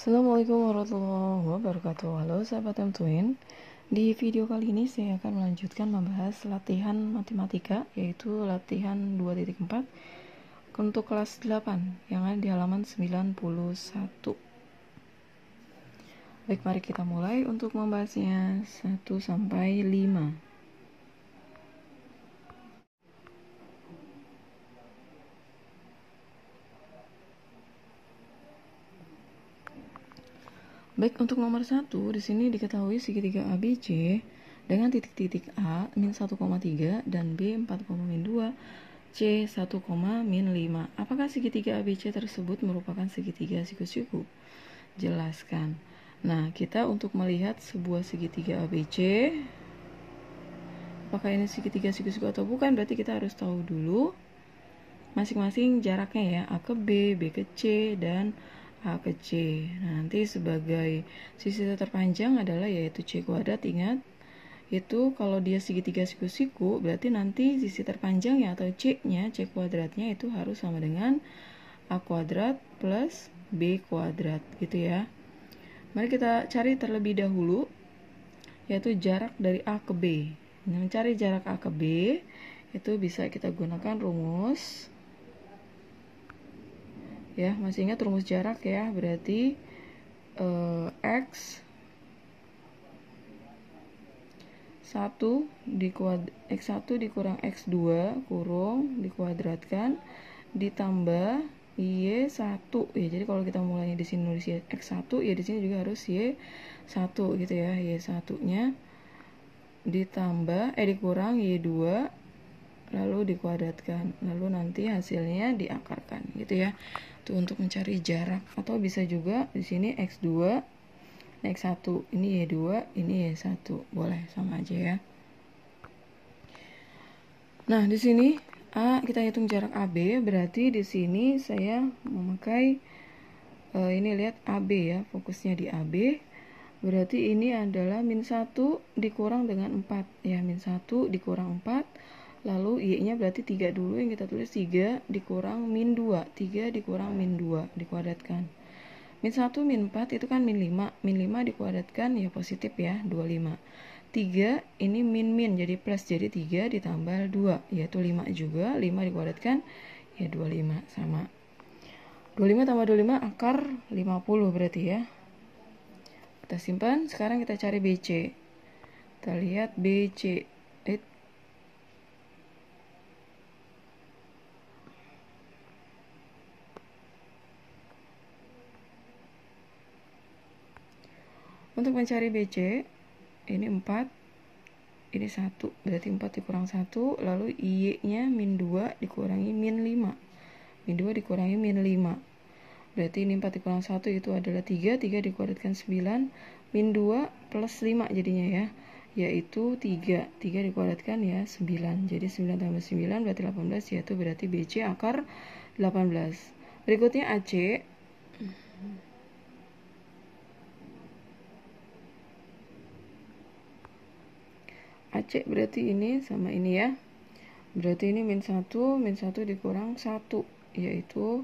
Assalamualaikum warahmatullahi wabarakatuh. Halo sahabat M-Twin. Di video kali ini saya akan melanjutkan membahas latihan matematika, yaitu latihan 2.4 untuk kelas 8 yang ada di halaman 91. Baik, mari kita mulai untuk membahasnya 1 sampai 5. Baik, untuk nomor 1, di sini diketahui segitiga ABC dengan titik-titik A min 1,3 dan B 4,2, C 1,-5. Apakah segitiga ABC tersebut merupakan segitiga siku-siku? Jelaskan. Nah, kita untuk melihat sebuah segitiga ABC, apakah ini segitiga siku-siku atau bukan, berarti kita harus tahu dulu masing-masing jaraknya ya, A ke B, B ke C, dan A ke C. Nah, nanti sebagai sisi terpanjang adalah yaitu C kuadrat. Ingat, itu kalau dia segitiga siku-siku, berarti nanti sisi terpanjangnya atau C-nya, C kuadratnya itu harus sama dengan A kuadrat plus B kuadrat, gitu ya. Mari kita cari terlebih dahulu, yaitu jarak dari A ke B. Nah, mencari jarak A ke B, itu bisa kita gunakan rumus. Ya, masih ingat rumus jarak ya, berarti X 1 dikurang X2 kurung dikuadratkan ditambah Y1 ya. Jadi kalau kita mulainya di sini nulis X1 ya, di sini juga harus Y1 gitu ya. Y1-nya ditambah dikurang Y2 lalu dikuadratkan, lalu nanti hasilnya diakarkan gitu ya. Itu untuk mencari jarak, atau bisa juga di sini X2 X1, ini Y2, ini Y1, boleh sama aja ya. Nah, di sini A kita hitung jarak AB, berarti di sini saya memakai ini lihat AB ya, fokusnya di AB. Berarti ini adalah min 1 dikurang dengan 4 ya, min 1 dikurang 4. Lalu Y-nya berarti 3 dulu, yang kita tulis 3 dikurang min 2. 3 dikurang min 2 dikuadratkan. Min 1 min 4 itu kan min 5. Min 5 dikuadratkan ya positif ya, 25. 3 ini min jadi plus, jadi 3 ditambah 2 yaitu 5 juga. 5 dikuadratkan ya 25 sama. 25 tambah 25 akar 50 berarti ya. Kita simpan, sekarang kita cari BC. Kita lihat BC. Untuk mencari BC, ini 4, ini 1, berarti 4 dikurang 1, lalu Y-nya min 2 dikurangi min 5. Min 2 dikurangi min 5. Berarti ini 4 dikurang 1 itu adalah 3, 3 dikuadratkan 9, min 2 plus 5 jadinya ya, yaitu 3. 3 dikuadratkan ya 9, jadi 9 tambah 9 berarti 18, yaitu berarti BC akar 18. Berikutnya AC. AC berarti ini sama ini ya. Berarti ini min 1 dikurang 1, yaitu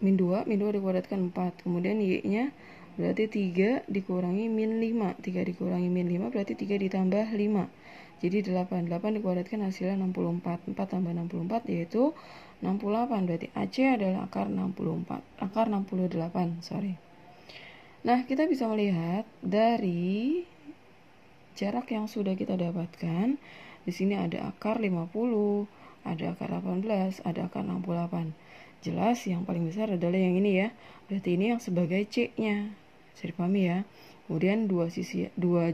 min 2 dikuadratkan 4. Kemudian Y-nya berarti 3 dikurangi min 5. 3 dikurangi min 5 berarti 3 ditambah 5. Jadi 8. 8 dikuadratkan hasilnya 64. 4 tambah 64 yaitu 68. Berarti AC adalah akar 64. Akar 68, sorry. Nah, kita bisa melihat dari jarak yang sudah kita dapatkan, di sini ada akar 50, ada akar 18, ada akar 68. Jelas yang paling besar adalah yang ini ya. Berarti ini yang sebagai C-nya. Bisa dipahami ya. Kemudian dua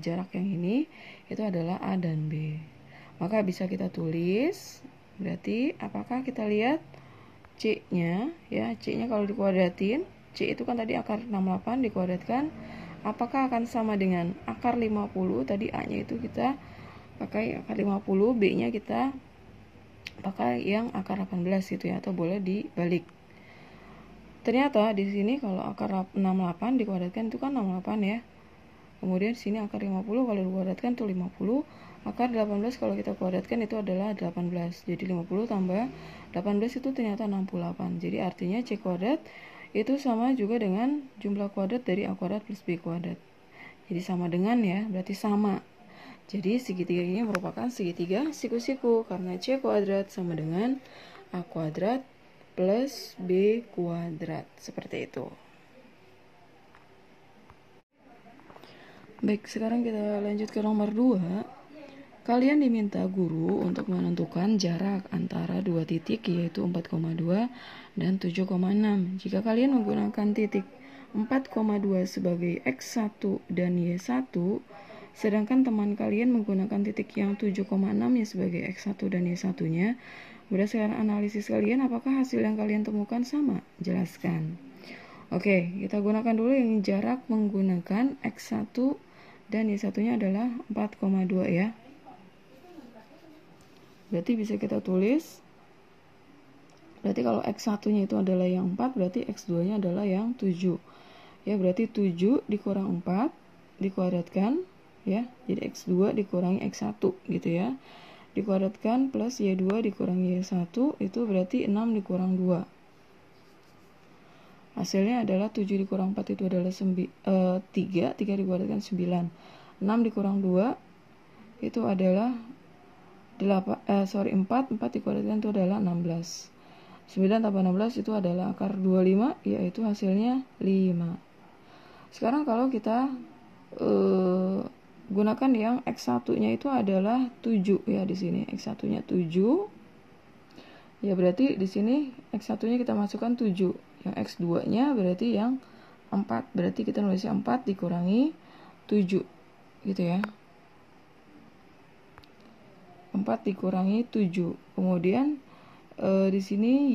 jarak yang ini itu adalah A dan B. Maka bisa kita tulis, berarti apakah kita lihat C-nya ya. C-nya kalau dikuadratin, C itu kan tadi akar 68 dikuadratkan, apakah akan sama dengan akar 50? Tadi A-nya itu kita pakai akar 50, B-nya kita pakai yang akar 18 gitu ya, atau boleh dibalik. Ternyata di sini kalau akar 68 dikuadratkan itu kan 68 ya. Kemudian di sini akar 50 kalau dikuadratkan itu 50. Akar 18 kalau kita kuadratkan itu adalah 18. Jadi 50 tambah 18 itu ternyata 68. Jadi artinya C kuadrat itu sama juga dengan jumlah kuadrat dari A kuadrat plus B kuadrat. Jadi sama dengan ya, berarti sama. Jadi segitiga ini merupakan segitiga siku-siku karena C kuadrat sama dengan A kuadrat plus B kuadrat. Seperti itu. Baik, sekarang kita lanjut ke nomor 2. Kalian diminta guru untuk menentukan jarak antara dua titik yaitu 4,2 dan 7,6. Jika kalian menggunakan titik 4,2 sebagai X1 dan Y1, sedangkan teman kalian menggunakan titik yang 7,6 ya sebagai X1 dan Y1-nya, berdasarkan analisis kalian apakah hasil yang kalian temukan sama? Jelaskan. Oke, kita gunakan dulu yang jarak menggunakan X1 dan Y1-nya adalah 4,2 ya. Berarti bisa kita tulis, berarti kalau X1-nya itu adalah yang 4, berarti X2-nya adalah yang 7. Ya, berarti 7 dikurang 4 dikuadratkan ya. Jadi X2 dikurangi X1 gitu ya. Dikuadratkan plus Y2 dikurangi Y1 itu berarti 6 dikurang 2. Hasilnya adalah 7 dikurang 4 itu adalah 3 dikuadratkan 9. 6 dikurang 2 itu adalah 4 dikuadratkan itu adalah 16. 9 tambah 16 itu adalah akar 25, yaitu hasilnya 5. Sekarang kalau kita gunakan yang X1-nya itu adalah 7 ya di sini. X1-nya 7. Ya berarti di sini X1-nya kita masukkan 7. Yang X2-nya berarti yang 4. Berarti kita nulisnya 4 dikurangi 7. Gitu ya. 4 dikurangi 7. Kemudian di sini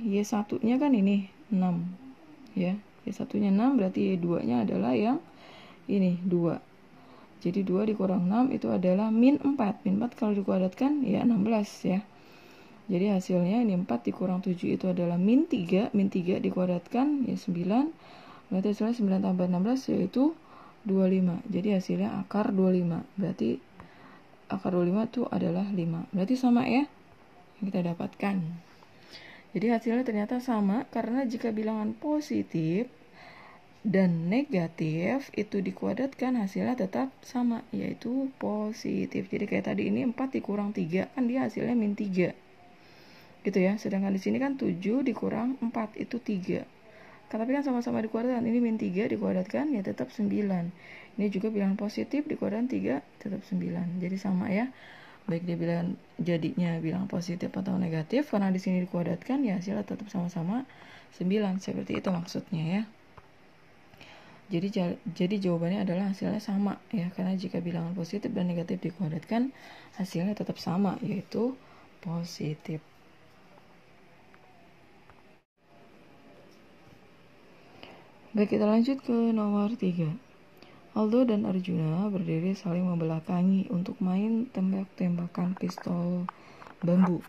Y1-nya kan ini 6. Ya. Y1-nya 6 berarti Y2-nya adalah yang ini 2. Jadi 2 dikurang 6 itu adalah min 4. Min 4 kalau dikuadratkan ya 16 ya. Jadi hasilnya ini 4 dikurang 7 itu adalah min 3. Min 3 dikuadratkan ya 9. Berarti hasilnya 9 tambah 16 yaitu 25. Jadi hasilnya akar 25. Berarti akar 25 itu adalah 5. Berarti sama ya yang kita dapatkan. Jadi hasilnya ternyata sama karena jika bilangan positif dan negatif itu dikuadratkan hasilnya tetap sama yaitu positif. Jadi kayak tadi ini 4 dikurang 3 kan dia hasilnya min 3. Gitu ya. Sedangkan di sini kan 7 dikurang 4 itu 3. Tapi kan sama-sama dikuadratkan. Ini min 3 dikuadratkan ya tetap 9. Ini juga bilangan positif dikuadratkan 3 tetap 9. Jadi sama ya. Baik dia bilangan jadinya bilangan positif atau negatif karena di sini dikuadratkan ya hasilnya tetap sama-sama 9. Seperti itu maksudnya ya. Jadi jawabannya adalah hasilnya sama ya karena jika bilangan positif dan negatif dikuadratkan hasilnya tetap sama yaitu positif. Baik, kita lanjut ke nomor 3. Aldo dan Arjuna berdiri saling membelakangi untuk main tembak-tembakan pistol bambu.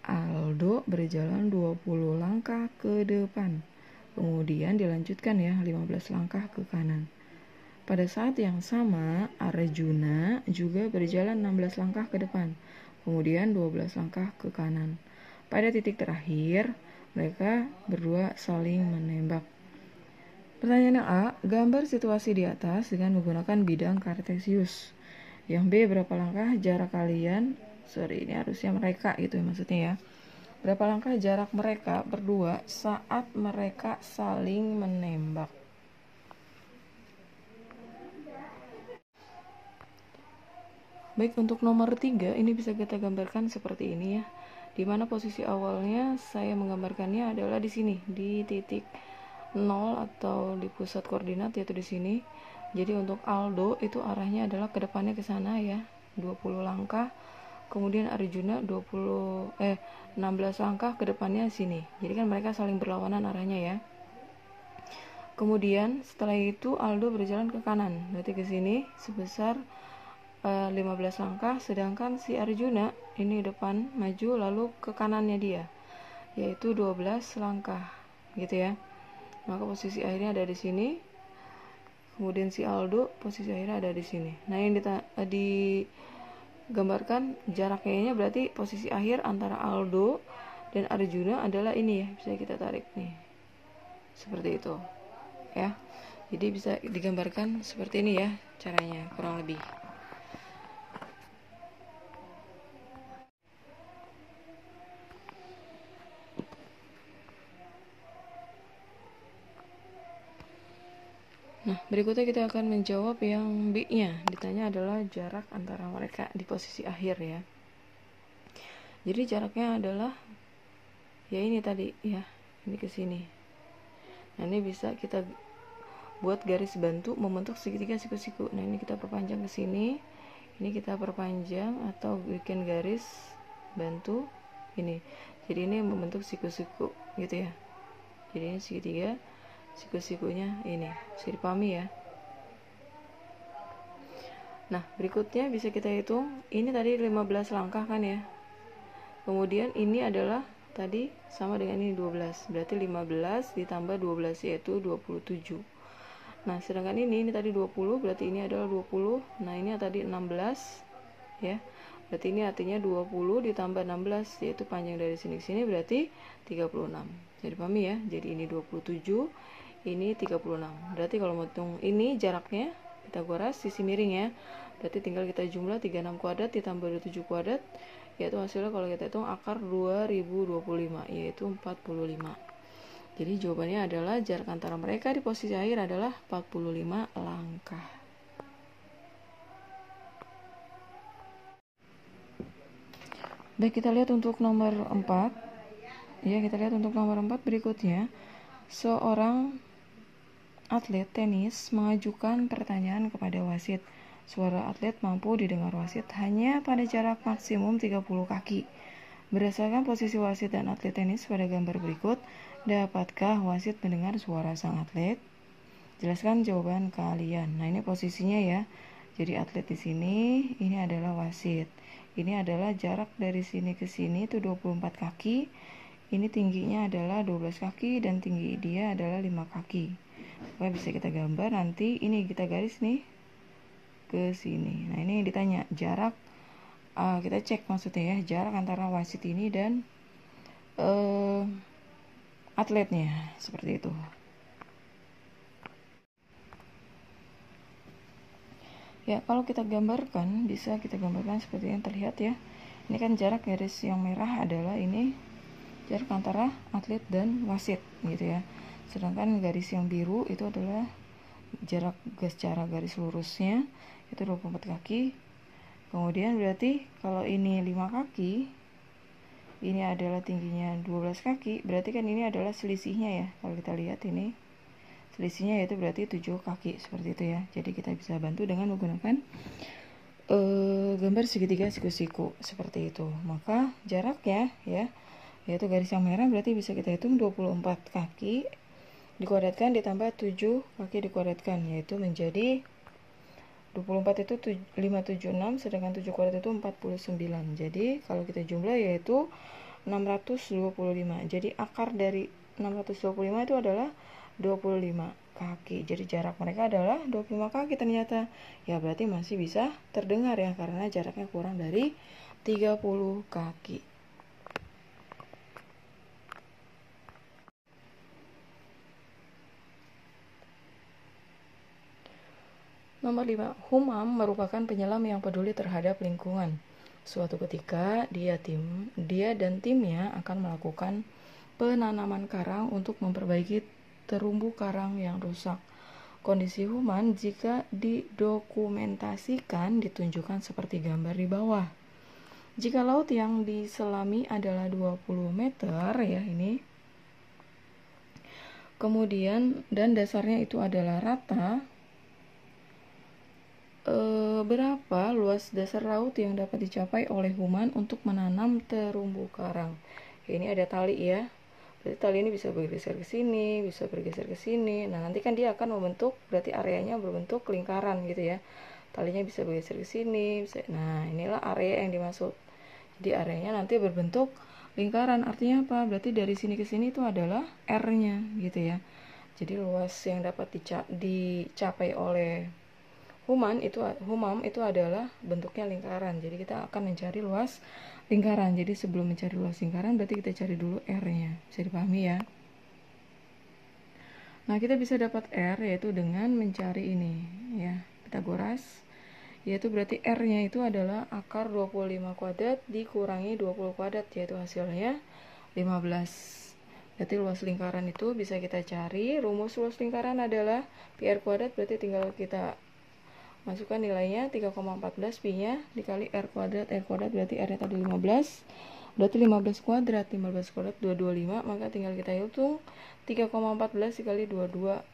Aldo berjalan 20 langkah ke depan. Kemudian dilanjutkan ya 15 langkah ke kanan. Pada saat yang sama, Arjuna juga berjalan 16 langkah ke depan. Kemudian 12 langkah ke kanan. Pada titik terakhir, mereka berdua saling menembak. Pertanyaan yang A, gambar situasi di atas dengan menggunakan bidang kartesius. Yang B, berapa langkah jarak kalian? Ini harusnya mereka gitu ya maksudnya ya. Berapa langkah jarak mereka berdua saat mereka saling menembak? Baik, untuk nomor 3 ini bisa kita gambarkan seperti ini ya. Di mana posisi awalnya saya menggambarkannya adalah di sini, di titik 0 atau di pusat koordinat yaitu di sini. Jadi untuk Aldo itu arahnya adalah ke depannya ke sana ya, 20 langkah. Kemudian Arjuna 16 langkah ke depannya sini. Jadi kan mereka saling berlawanan arahnya ya. Kemudian setelah itu Aldo berjalan ke kanan, berarti ke sini sebesar 15 langkah, sedangkan si Arjuna ini depan maju lalu ke kanannya dia, yaitu 12 langkah gitu ya. Maka posisi akhirnya ada di sini. Kemudian si Aldo posisi akhirnya ada di sini. Nah, yang digambarkan jaraknya berarti posisi akhir antara Aldo dan Arjuna adalah ini ya. Bisa kita tarik nih. seperti itu ya. Jadi bisa digambarkan seperti ini ya caranya kurang lebih. Nah, berikutnya kita akan menjawab yang B-nya. Ditanya adalah jarak antara mereka di posisi akhir ya. Jadi jaraknya adalah ya ini tadi ya, ini ke sini. Nah, ini bisa kita buat garis bantu membentuk segitiga siku-siku. Nah, ini kita perpanjang ke sini. Ini kita perpanjang atau bikin garis bantu ini. Jadi ini membentuk siku-siku gitu ya. Jadi ini segitiga, siku-sikunya ini. Bisa dipahami ya. Nah, berikutnya bisa kita hitung. Ini tadi 15 langkah kan ya. Kemudian ini adalah tadi sama dengan ini 12. Berarti 15 ditambah 12 yaitu 27. Nah, sedangkan ini tadi 20, berarti ini adalah 20. Nah, ini tadi 16 ya. Berarti ini artinya 20 ditambah 16 yaitu panjang dari sini ke sini berarti 36. Jadi pahami ya. Jadi ini 27, ini 36. Berarti kalau mau hitung ini jaraknya Pitagoras sisi miring ya. Berarti tinggal kita jumlah 36 kuadrat ditambah 27 kuadrat yaitu hasilnya kalau kita hitung akar 2025 yaitu 45. Jadi jawabannya adalah jarak antara mereka di posisi akhir adalah 45 langkah. Baik, kita lihat untuk nomor 4. Ya, kita lihat untuk nomor 4 berikutnya. Seorang atlet tenis mengajukan pertanyaan kepada wasit. Suara atlet mampu didengar wasit hanya pada jarak maksimum 30 kaki. Berdasarkan posisi wasit dan atlet tenis pada gambar berikut, dapatkah wasit mendengar suara sang atlet? Jelaskan jawaban kalian. Nah, ini posisinya ya. Jadi atlet di sini, ini adalah wasit. Ini adalah jarak dari sini ke sini itu 24 kaki. Ini tingginya adalah 12 kaki dan tinggi dia adalah 5 kaki. Oke, bisa kita gambar nanti. Ini kita garis nih ke sini. Nah, ini ditanya jarak. Kita cek maksudnya ya, jarak antara wasit ini dan atletnya seperti itu. Ya, kalau kita gambarkan, bisa kita gambarkan seperti yang terlihat ya. Ini kan jarak garis yang merah adalah ini jarak antara atlet dan wasit gitu ya. Sedangkan garis yang biru itu adalah jarak secara garis lurusnya itu 24 kaki. Kemudian berarti kalau ini 5 kaki, ini adalah tingginya 12 kaki, berarti kan ini adalah selisihnya ya. Kalau kita lihat ini selisihnya yaitu berarti 7 kaki seperti itu ya. Jadi kita bisa bantu dengan menggunakan gambar segitiga siku-siku seperti itu. Maka jaraknya ya yaitu garis yang merah berarti bisa kita hitung 24 kaki dikuadratkan ditambah 7 kaki dikuadratkan yaitu menjadi 24 itu 576 sedangkan 7 kuadrat itu 49. Jadi kalau kita jumlah yaitu 625. Jadi akar dari 625 itu adalah 25 kaki. Jadi jarak mereka adalah 25 kaki ternyata. Ya berarti masih bisa terdengar ya karena jaraknya kurang dari 30 kaki. Nomor 5, Humam merupakan penyelam yang peduli terhadap lingkungan. Suatu ketika, dia dan timnya akan melakukan penanaman karang untuk memperbaiki terumbu karang yang rusak. Kondisi Humam jika didokumentasikan ditunjukkan seperti gambar di bawah. Jika laut yang diselami adalah 20 meter ya ini. Kemudian dan dasarnya itu adalah rata. Berapa luas dasar laut yang dapat dicapai oleh Human untuk menanam terumbu karang? Ya, ini ada tali ya. Berarti tali ini bisa bergeser ke sini, bisa bergeser ke sini. Nah, nanti kan dia akan membentuk, berarti areanya berbentuk lingkaran gitu ya. Talinya bisa bergeser ke sini, bisa. Nah, inilah area yang dimaksud. Jadi areanya nanti berbentuk lingkaran. Artinya apa? Berarti dari sini ke sini itu adalah R-nya gitu ya. Jadi luas yang dapat dicapai oleh Humam itu adalah bentuknya lingkaran. Jadi kita akan mencari luas lingkaran. Jadi sebelum mencari luas lingkaran berarti kita cari dulu R-nya. Bisa dipahami ya. Nah, kita bisa dapat R yaitu dengan mencari ini ya, Pitagoras. Yaitu berarti R-nya itu adalah akar 25 kuadrat dikurangi 20 kuadrat, yaitu hasilnya 15. Berarti luas lingkaran itu bisa kita cari. Rumus luas lingkaran adalah pi R kuadrat, berarti tinggal kita masukkan nilainya 3,14 pi-nya dikali R kuadrat berarti R-nya tadi 15. Berarti 15 kuadrat 225, maka tinggal kita hitung 3,14 dikali 225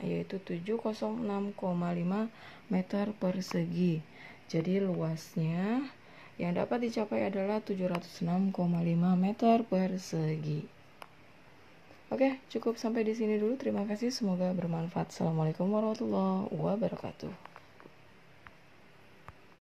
yaitu 706,5 meter persegi. Jadi luasnya yang dapat dicapai adalah 706,5 meter persegi. Oke, cukup sampai di sini dulu. Terima kasih, semoga bermanfaat. Assalamualaikum warahmatullahi wabarakatuh.